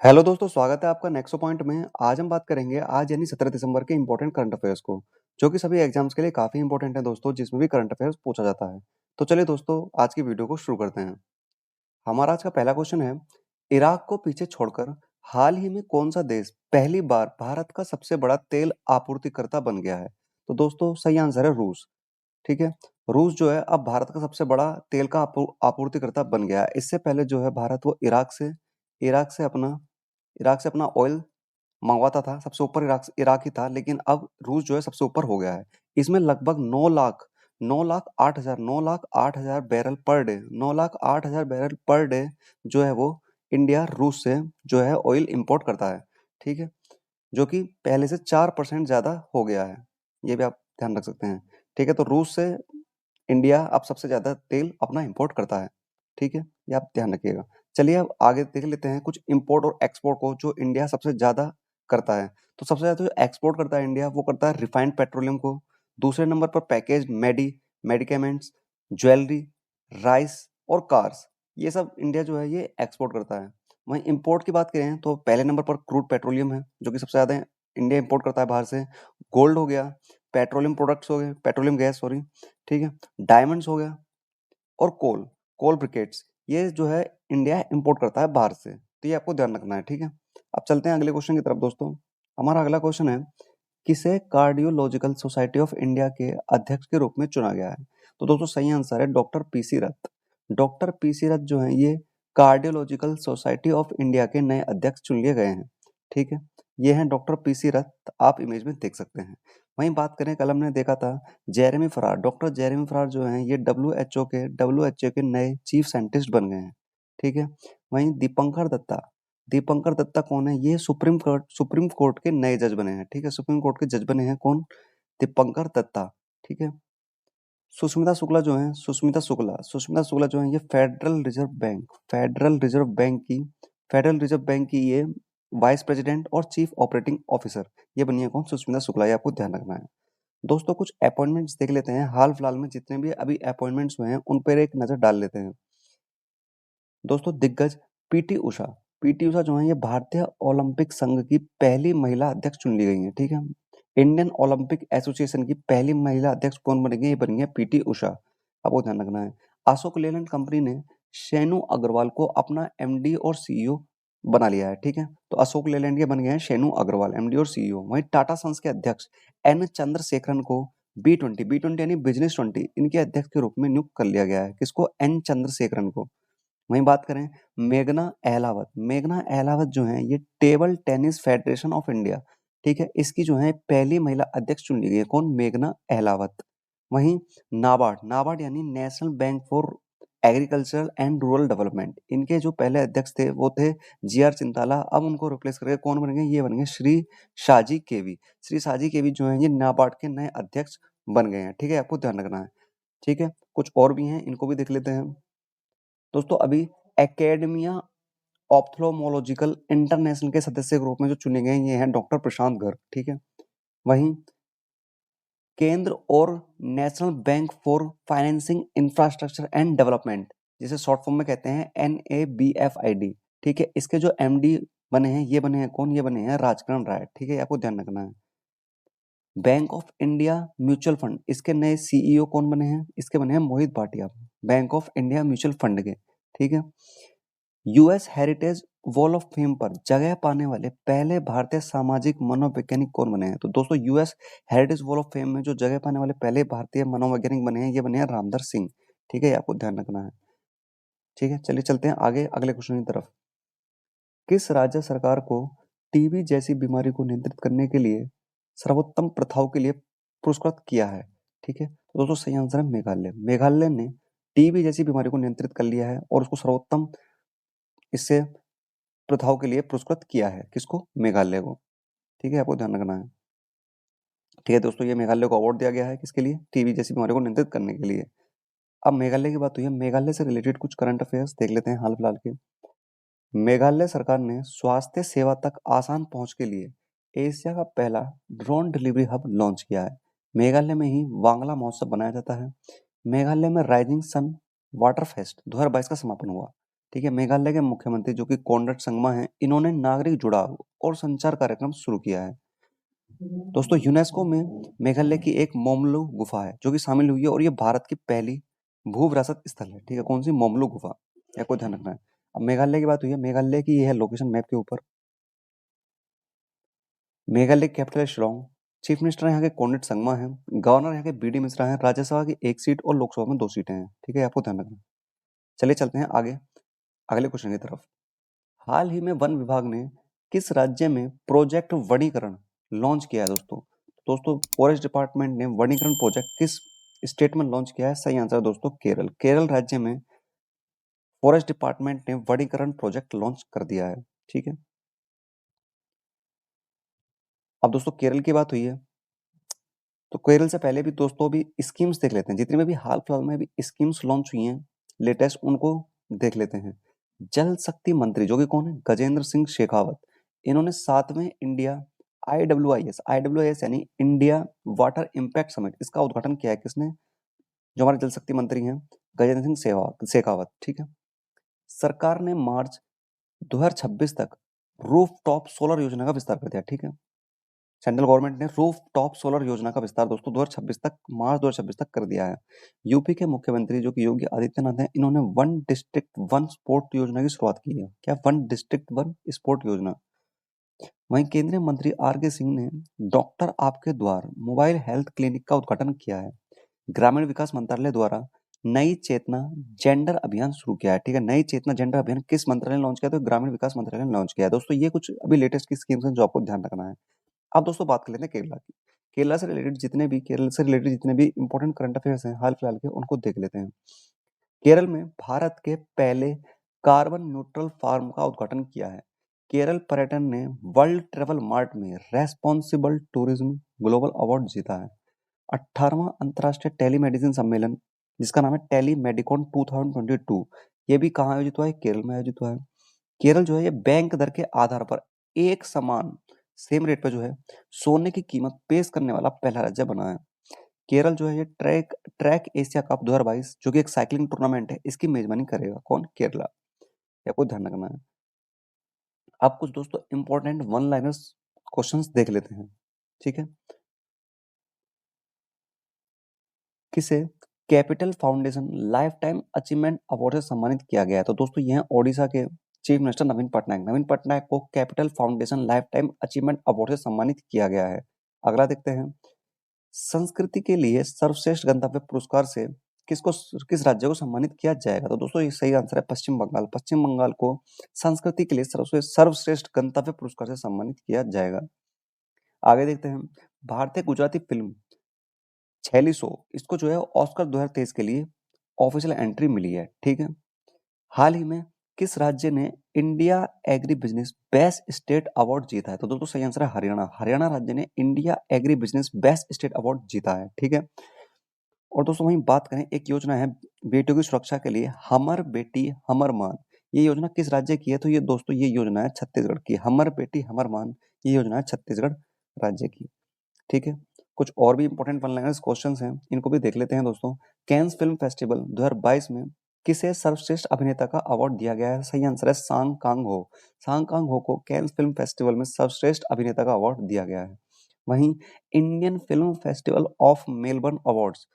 Hello दोस्तों, स्वागत है आपका नेक्स्ट पॉइंट में। आज हम बात करेंगे आज यानी 17 दिसंबर के इंपॉर्टेंट करंट अफेयर्स को, जो कि सभी एग्जाम्स के लिए काफ़ी इंपॉर्टेंट है दोस्तों, जिसमें भी करंट अफेयर्स पूछा जाता है। तो चलिए दोस्तों, आज की वीडियो को शुरू करते हैं। हमारा आज का पहला क्वेश्चन है, इराक को पीछे छोड़कर हाल ही में कौन सा देश पहली बार भारत का सबसे बड़ा तेल आपूर्तिकर्ता बन गया है? तो दोस्तों सही आंसर है रूस। ठीक है, रूस जो है अब भारत का सबसे बड़ा तेल का आपूर्तिकर्ता बन गया है। इससे पहले जो है भारत वो इराक से अपना इराक से अपना ऑयल मंगवाता था, सबसे ऊपर इराक ही था, लेकिन अब रूस जो है सबसे ऊपर हो गया है। इसमें लगभग 9 लाख 8 हज़ार बैरल पर डे 9 लाख 8 हज़ार बैरल पर डे जो है वो इंडिया रूस से जो है ऑयल इंपोर्ट करता है। ठीक है, जो कि पहले से 4% ज़्यादा हो गया है। ये भी आप ध्यान रख सकते हैं। ठीक है, तो रूस से इंडिया अब सबसे ज़्यादा तेल अपना इंपोर्ट करता है। ठीक है, ये आप ध्यान रखिएगा। चलिए अब आगे देख लेते हैं कुछ इंपोर्ट और एक्सपोर्ट को, जो इंडिया सबसे ज़्यादा करता है। तो सबसे ज़्यादा जो एक्सपोर्ट करता है इंडिया, वो करता है रिफाइंड पेट्रोलियम को। दूसरे नंबर पर पैकेज्ड मेडिकेमेंट्स, ज्वेलरी, राइस और कार्स, ये सब इंडिया जो है ये एक्सपोर्ट करता है। वहीं इंपोर्ट की बात करें तो पहले नंबर पर क्रूड पेट्रोलियम है, जो कि सबसे ज़्यादा इंडिया इंपोर्ट करता है बाहर से। गोल्ड हो गया, पेट्रोलियम प्रोडक्ट्स हो गए, पेट्रोलियम गैस सॉरी, ठीक है, डायमंड्स हो गया और कोल ब्रिकेट्स, ये जो है इंडिया इंपोर्ट करता है बाहर से। तो ये आपको ध्यान रखना है। ठीक है, अब चलते हैं अगले क्वेश्चन की तरफ दोस्तों। हमारा अगला क्वेश्चन है, किसे कार्डियोलॉजिकल सोसाइटी ऑफ इंडिया के अध्यक्ष के रूप में चुना गया है? तो दोस्तों सही आंसर है डॉक्टर पीसी रथ। डॉक्टर पीसी रथ जो है ये कार्डियोलॉजिकल सोसाइटी ऑफ इंडिया के नए अध्यक्ष चुन लिए गए हैं। ठीक है, ये हैं डॉक्टर पीसी रथ, आप इमेज में देख सकते हैं। वहीं बात करें, कल हमने देखा था जेरेमी फरार, डॉक्टर जेरेमी फरार जो हैं ये डब्ल्यूएचओ के नए चीफ साइंटिस्ट बन गए हैं। ठीक है, वहीं दीपंकर दत्ता कौन है? ये सुप्रीम कोर्ट के नए जज बने हैं। ठीक है, सुप्रीम कोर्ट के जज बने हैं कौन? दीपंकर दत्ता। ठीक है, सुष्मिता शुक्ला जो है ये फेडरल रिजर्व बैंक की ये वाइस प्रेसिडेंट और चीफ ऑपरेटिंग ऑफिसर, ये बनी है कौन? सुष्मिता शुक्ला। ये आपको ध्यान रखना है दोस्तों। कुछ अपॉइंटमेंट्स देख लेते हैं, हाल फिलहाल में जितने भी अभी अपॉइंटमेंट्स हुए हैं उन पर एक नजर डाल लेते हैं दोस्तों। दिग्गज पीटी उषा पीटी उषा जो है ये भारतीय ओलंपिक संघ की पहली महिला अध्यक्ष चुन ली गई है। ठीक है, इंडियन ओलंपिक एसोसिएशन की पहली महिला अध्यक्ष कौन बनेगी? ये बनी है पीटी उषा। आपको ध्यान रखना है। अशोक लेलैंड कंपनी ने शेनु अग्रवाल को अपना एमडी और सीईओ बना लिया है। ठीक है, तो अशोक लेलैंड के बन गए हैं शेनु अग्रवाल एमडी और सीईओ। वहीं टाटा सन्स के अध्यक्ष एन चंद्रशेखरन को बी ट्वेंटी यानी बिजनेस 20 इनके अध्यक्ष के रूप में नियुक्त कर लिया गया है। किसको? एन चंद्रशेखरन को। वहीं बात करें मेघना अहलावत जो है ये table tennis federation of India, ठीक है, इसकी जो है पहली महिला अध्यक्ष चुन ली गई है। कौन? मेघना अहलावत। वहीं नाबार्ड यानी national bank for agricultural and rural development, इनके जो पहले अध्यक्ष थे वो थे जी आर चिंताला। अब उनको रिप्लेस करके कौन बन गए? ये बन गए श्री साजी केवी जो है ये नाबार्ड के नए अध्यक्ष बन गए हैं। ठीक है, आपको ध्यान रखना है। ठीक है, कुछ और भी हैं, इनको भी देख लेते हैं दोस्तों। अभी एकेडमिया ऑप्थेल्मोलॉजिकल इंटरनेशनल के सदस्य के रूप में जो चुने गए ये हैं डॉक्टर प्रशांत गर्ग। ठीक है, वहीं केंद्र और national bank for financing infrastructure and development, जिसे शॉर्ट फॉर्म में कहते हैं NABFID, ठीक है, इसके जो MD बने हैं ये बने हैं कौन? ये बने हैं राजकरण राय। ठीक है, आपको ध्यान रखना है। Bank of India Mutual Fund, इसके नए CEO कौन बने हैं? इसके बने हैं Mohit Bhatia, Bank of India Mutual Fund के। ठीक है, US heritage wall of fame पर जगह पाने वाले पहले भारतीय सामाजिक मनोवैज्ञानिक कौन बने हैं? तो दोस्तों US heritage wall of fame में जो जगह पाने वाले पहले भारतीय मनोवैज्ञानिक बने हैं ये बने हैं रामधर सिंह। ठीक है, ये आपको ध्यान रखना है। ठीक है, चलिए चलते हैं आगे अगले क्वेश्चन की तरफ। किस राज्य सरकार को टीबी जैसी बीमारी को नियंत्रित करने के लिए सर्वोत्तम प्रथाओं के लिए पुरस्कृत किया है? ठीक है, तो दोस्तों सही आंसर है मेघालय ने टीबी जैसी बीमारी को नियंत्रित कर लिया है और उसको सर्वोत्तम इससे प्रथाओं के लिए पुरस्कृत किया है। किसको? मेघालय को। ठीक है, आपको ध्यान रखना है। ठीक है दोस्तों, ये मेघालय को अवार्ड दिया गया है किसके लिए? टीबी जैसी बीमारी को नियंत्रित करने के लिए। अब मेघालय की बात हुई है, मेघालय से रिलेटेड कुछ करंट अफेयर्स देख लेते हैं हाल फिलहाल के। मेघालय सरकार ने स्वास्थ्य सेवा तक आसान पहुंच के लिए एशिया का पहला ड्रोन डिलीवरी हब लॉन्च किया है। मेघालय में ही वांगला महोत्सव बनाया जाता है। मेघालय में राइजिंग सन वाटर फेस्ट 2022 का समापन हुआ। ठीक है। मेघालय के मुख्यमंत्री जो कि कोनराड संगमा हैं, इन्होंने नागरिक जुड़ाव और संचार कार्यक्रम शुरू किया है। दोस्तों यूनेस्को में मेघालय की एक मोमलू गुफा है जो कि शामिल हुई है और ये भारत की पहली भू विरासत स्थल है। ठीक है, कौन सी? मोमलू गुफा, या कोई ध्यान रखना है। अब मेघालय की बात हुई है, मेघालय की ये है लोकेशन मैप के ऊपर। मेघालय की कैपिटल है शिलोंग। चीफ मिनिस्टर यहाँ के कोनराड संगमा हैं। गवर्नर यहाँ के बी डी मिश्रा हैं। राज्यसभा की 1 सीट और लोकसभा में 2 सीटें हैं। ठीक है, आपको ध्यान रखना है। चलिए चलते हैं आगे, अगले क्वेश्चन की तरफ। हाल ही में वन विभाग ने किस राज्य में प्रोजेक्ट वनीकरण लॉन्च किया है दोस्तों? दोस्तों फॉरेस्ट डिपार्टमेंट ने वनीकरण प्रोजेक्ट किस स्टेट में लॉन्च किया है? सही आंसर है दोस्तों केरल। केरल राज्य में फॉरेस्ट डिपार्टमेंट ने वनीकरण प्रोजेक्ट लॉन्च कर दिया है। ठीक है, अब दोस्तों केरल की बात हुई है तो केरल से पहले भी दोस्तों अभी स्कीम्स देख लेते हैं, जितनी में भी हाल फिलहाल में भी स्कीम्स लॉन्च हुई हैं लेटेस्ट, उनको देख लेते हैं। जल शक्ति मंत्री जो कि कौन है? गजेंद्र सिंह शेखावत। इन्होंने 7वें इंडिया IWIS यानी इंडिया वाटर इम्पैक्ट समिट, इसका उद्घाटन किया है। किसने? जो हमारे जल शक्ति मंत्री हैं गजेंद्र सिंह शेखावत। ठीक है, सरकार ने मार्च 2026 तक रूफ टॉप सोलर योजना का विस्तार कर दिया। ठीक है, सेंट्रल गवर्नमेंट ने रूफ टॉप सोलर योजना का विस्तार दोस्तों 2026 तक, मार्च 2026 तक कर दिया है। यूपी के मुख्यमंत्री जो कि योगी आदित्यनाथ हैं, इन्होंने वन डिस्ट्रिक्ट वन स्पोर्ट योजना की शुरुआत की है। क्या? वन डिस्ट्रिक्ट वन स्पोर्ट योजना। वहीं केंद्रीय मंत्री आर के सिंह ने डॉक्टर आपके द्वार मोबाइल हेल्थ क्लिनिक का उद्घाटन किया है। ग्रामीण विकास मंत्रालय द्वारा नई चेतना जेंडर अभियान शुरू किया है। ठीक है, नई चेतना जेंडर अभियान किस मंत्रालय ने लॉन्च किया? तो ग्रामीण विकास मंत्रालय ने लॉन्च किया है। दोस्तों ये कुछ अभी लेटेस्ट की स्कीम्स हैं जो आपको ध्यान रखना है। अब दोस्तों बात कर लेते हैं केरला की। केरल से रिलेटेड जितने भी इंपॉर्टेंट करंट अफेयर्स हैं हाल फिलहाल के, उनको देख लेते हैं। केरल में भारत के पहले कार्बन न्यूट्रल फार्म का उद्घाटन किया है। केरल पर्यटन ने वर्ल्ड ट्रेवल मार्ट में रेस्पॉन्सिबल टूरिज्म ग्लोबल अवार्ड जीता है। 18वां अंतर्राष्ट्रीय टेलीमेडिसिन सम्मेलन जिसका नाम है टेलीमेडिकॉन 2022, ये भी कहाँ आयोजित हुआ है? केरल में आयोजित हुआ है। केरल जो है ये बैंक दर के आधार पर एक समान सेम रेट पे जो है सोने की कीमत पेश करने वाला पहला राज्य बना है। केरल जो है ये ट्रैक ट्रैक एशिया कप 2022 जो कि एक साइकिलिंग टूर्नामेंट है, इसकी मेजबानी करेगा। कौन? केरला। या आपको ध्यान रखना है। अब कुछ दोस्तों इंपॉर्टेंट वन लाइनर्स क्वेश्चंस देख लेते हैं। ठीक है, किसे capital foundation life time achievement award से सम्मानित किया गया है? तो दोस्तों ये हैं ओडिशा के चीफ मिनिस्टर नवीन पटनायक। नवीन पटनायक को capital foundation life time achievement award से सम्मानित किया गया है। अगला देखते हैं, संस्कृति के लिए सर्वश्रेष्ठ गंतव्य पुरस्कार से किसको किस राज्य को सम्मानित किया जाएगा? तो दोस्तों ये सही आंसर है पश्चिम बंगाल। पश्चिम बंगाल को संस्कृति के लिए सर्वश्रेष्ठ गंतव्य पुरस्कार से सम्मानित किया जाएगा। आगे देखते हैं, भारतीय गुजराती फिल्म छैली सो, इसको जो है ऑस्कर 2023 के लिए ऑफिशियल एंट्री मिली है। ठीक है, हाल ही में किस राज्य ने India agri business best state award जीता है? तो दोस्तों सही आंसर है हरियाणा। हरियाणा राज्य ने India agri business best state award जीता है। ठीक है, और दोस्तों वहीं बात करें, एक योजना है बेटियों की सुरक्षा के लिए, हमर बेटी हमर मान। ये योजना किस राज्य की है? तो ये दोस्तों ये योजना है छत्तीसगढ़ की। हमर बेटी हमर मान, ये योजना है छत्तीसगढ़ राज्य की। ठीक है, कुछ और भी इंपॉर्टेंट वन लाइनर्स क्वेश्चंस हैं, इनको भी देख लेते हैं दोस्तों। कैंस फिल्म फेस्टिवल 2022 में किसे सर्वश्रेष्ठ अभिनेता का अवार्ड दिया गया है? सही आंसर है सांग कांग हो। सांग कांग हो को कैंस फिल्म फेस्टिवल में सर्वश्रेष्ठ अभिनेता का अवार्ड दिया गया है। वहीं Indian film festival of Melbourne awards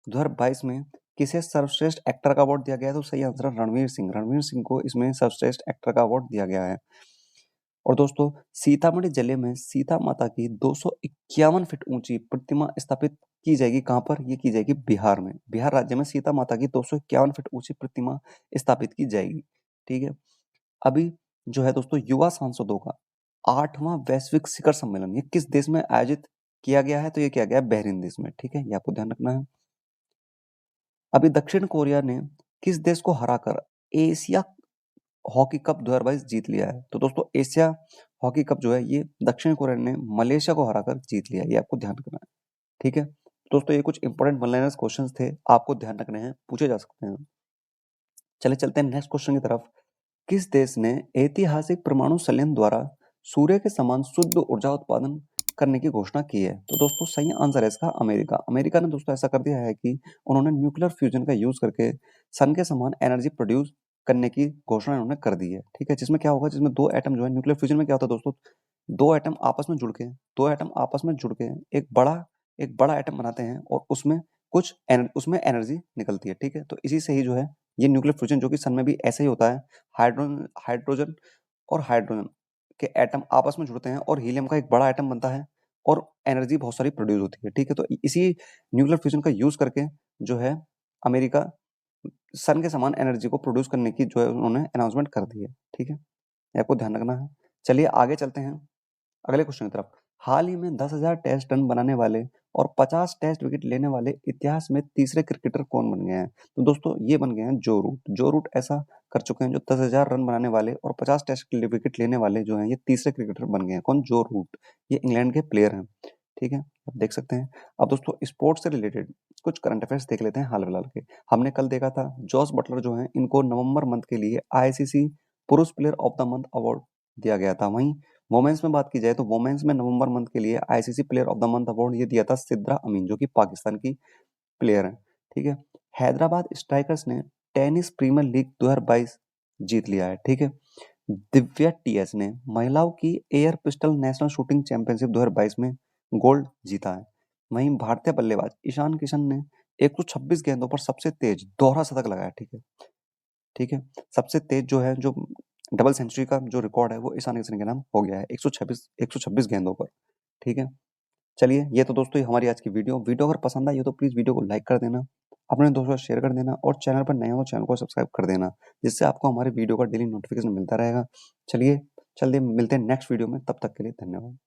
2022 में किसे सर्वश्रेष्ठ एक्टर का अवार्ड दिया गया है? तो सही आंसर है रणवीर सिंह। रणवीर सिंह को इसमें सर्वश्रेष्ठ एक्टर का अवार्ड दिया गया है। और दोस्तों सीतामढ़ी जिले में सीता माता की 251 फीट ऊंची प्रतिमा स्थापित की जाएगी। कहाँ पर? ये की जाएगी बिहार में। बिहार राज्य में सीता माता की 251 फीट ऊंची प्रतिमा स्थापित की जाएगी। ठीक है, अभी जो है दोस्तों युवा सांसदों का 8वां वैश्विक शिखर सम्मेलन ये किस देश में आयोजित किया गया है? तो ये किया गया है बहरीन देश में। ठीक है, ये आपको ध्यान रखना है। अभी दक्षिण कोरिया ने किस देश को हराकर एशिया हॉकी कप 2022 जीत लिया है? तो दोस्तों एशिया हॉकी कप जो है ये दक्षिण कोरिया ने मलेशिया को हराकर जीत लिया है। ये आपको ध्यान रखना है। ठीक है, दोस्तों ये कुछ इंपॉर्टेंट वन लाइनर्स क्वेश्चंस थे, आपको ध्यान रखने हैं, पूछे जा सकते हैं। चले चलते हैं नेक्स्ट क्वेश्चन की तरफ। किस देश ने ऐतिहासिक परमाणु संयंत्र द्वारा सूर्य के समान शुद्ध ऊर्जा उत्पादन करने की घोषणा की है? तो दोस्तों सही आंसर है इसका अमेरिका। अमेरिका ने दोस्तों ऐसा कर दिया है कि उन्होंने न्यूक्लियर फ्यूजन का यूज करके सन के समान एनर्जी प्रोड्यूस करने की घोषणा इन्होंने कर दी है, ठीक है? जिसमें क्या होगा, जिसमें 2 एटम जो है न्यूक्लियर फ्यूजन में क्या होता है दोस्तों, 2 एटम आपस में जुड़ के 2 एटम आपस में जुड़ के एक बड़ा एटम बनाते हैं और उसमें एनर्जी निकलती है, ठीक है? तो इसी से ही जो है ये न्यूक्लियर फ्यूजन, जो कि सन में भी ऐसे ही होता है, हाइड्रोजन और हाइड्रोजन के एटम आपस में जुड़ते हैं और हीलियम का एक बड़ा एटम बनता है और एनर्जी बहुत सारी प्रोड्यूस होती है, ठीक है? तो इसी न्यूक्लियर फ्यूजन का यूज़ करके जो है अमेरिका सन के समान एनर्जी को प्रोड्यूस करने की जो है उन्होंने अनाउंसमेंट कर दी है, ठीक है? ये आपको ध्यान रखना है। चलिए आगे चलते हैं अगले क्वेश्चन की तरफ। हाल ही में 10,000 टेस्ट रन बनाने वाले और 50 टेस्ट विकेट लेने वाले इतिहास में तीसरे क्रिकेटर कौन बन गए हैं? तो दोस्तों ये बन गए हैं जो रूट। जो रूट ऐसा कर चुके हैं, जो 10,000 रन बनाने वाले और 50 टेस्ट विकेट लेने वाले जो हैं, ये तीसरे क्रिकेटर बन गए हैं। कौन? जो रूट। ये इंग्लैंड के प्लेयर हैं, ठीक है? आप देख सकते हैं। अब दोस्तों स्पोर्ट्स से रिलेटेड कुछ करंट अफेयर्स देख लेते हैं हाल फिलहाल के। हमने कल देखा था जॉस बटलर जो हैं, इनको नवंबर मंथ के लिए आईसीसी पुरुष player of the month award दिया गया था। वहीं वोमेन्स में बात की जाए तो वोमेन्स में नवंबर मंथ के लिए ICC player of the month award ये दिया था सिद्रा अमीन, जो कि पाकिस्तान की प्लेयर हैं, ठीक है? हैदराबाद स्ट्राइकर्स ने टेनिस प्रीमियर लीग 2022 जीत लिया है, ठीक है? दिव्या टीएस ने महिलाओं की air pistol national shooting championship 2022 में गोल्ड जीता है। वहीं भारतीय बल्लेबाज ईशान किशन ने 126 गेंदों पर सबसे तेज दोहरा शतक लगाया, ठीक है? ठीक है? सबसे तेज जो है, जो डबल सेंचुरी का जो रिकॉर्ड है, वो ईशान किशन के नाम हो गया है 126 गेंदों पर, ठीक है? चलिए, ये तो दोस्तों हमारी आज की वीडियो अगर पसंद आई हो तो प्लीज़ वीडियो को लाइक कर देना, अपने दोस्तों के साथ शेयर कर देना और चैनल पर नए हो तो चैनल को सब्सक्राइब कर देना, जिससे आपको हमारे वीडियो का डेली नोटिफिकेशन मिलता रहेगा। चलिए, जल्दी मिलते हैं नेक्स्ट वीडियो में, तब तक के लिए धन्यवाद।